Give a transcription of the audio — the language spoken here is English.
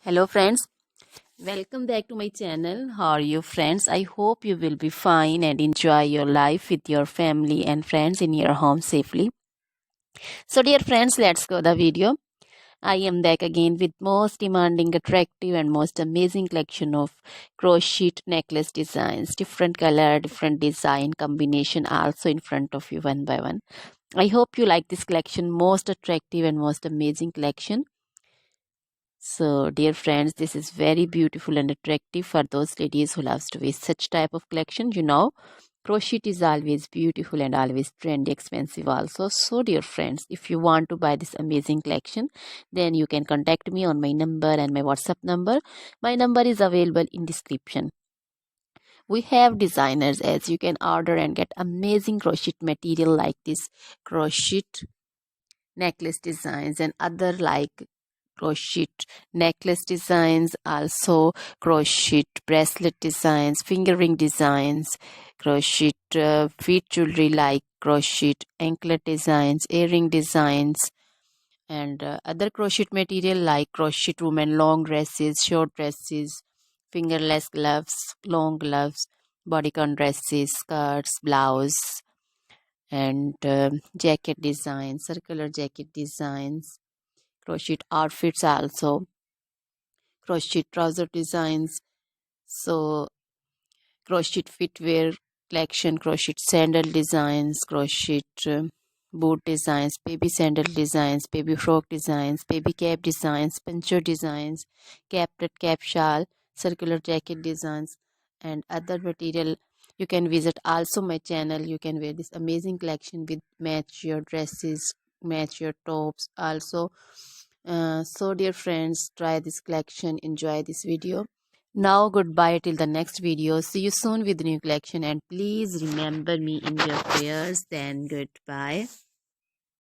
Hello friends, welcome back to my channel. How are you friends? I hope you will be fine and enjoy your life with your family and friends in your home safely. So dear friends, let's go the video. I am back again with most demanding, attractive and most amazing collection of crochet necklace designs. Different color, different design combination also in front of you one by one. I hope you like this collection, most attractive and most amazing collection. So, dear friends, this is very beautiful and attractive for those ladies who loves to wear such type of collection. Crochet is always beautiful and always trendy, expensive also. So, dear friends, if you want to buy this amazing collection, then you can contact me on my number and my WhatsApp number. My number is available in description. We have designers as you can order and get amazing crochet material like this crochet necklace designs and other like crochet necklace designs, also crochet bracelet designs, finger ring designs, crochet feet jewelry like crochet anklet designs, earring designs, and other crochet material like crochet women long dresses, short dresses, fingerless gloves, long gloves, bodycon dresses, skirts, blouse, and jacket designs, circular jacket designs, crochet outfits also, crochet trouser designs, so crochet footwear collection, crochet sandal designs, crochet boot designs, baby sandal designs, baby frock designs, baby cap designs, poncho designs, cap shawl, circular jacket designs, and other material. You can visit also my channel. You can wear this amazing collection with match your dresses, match your tops also. So dear friends, try this collection, enjoy this video. Now goodbye till the next video. See you soon with new collection, and please remember me in your prayers. Then goodbye.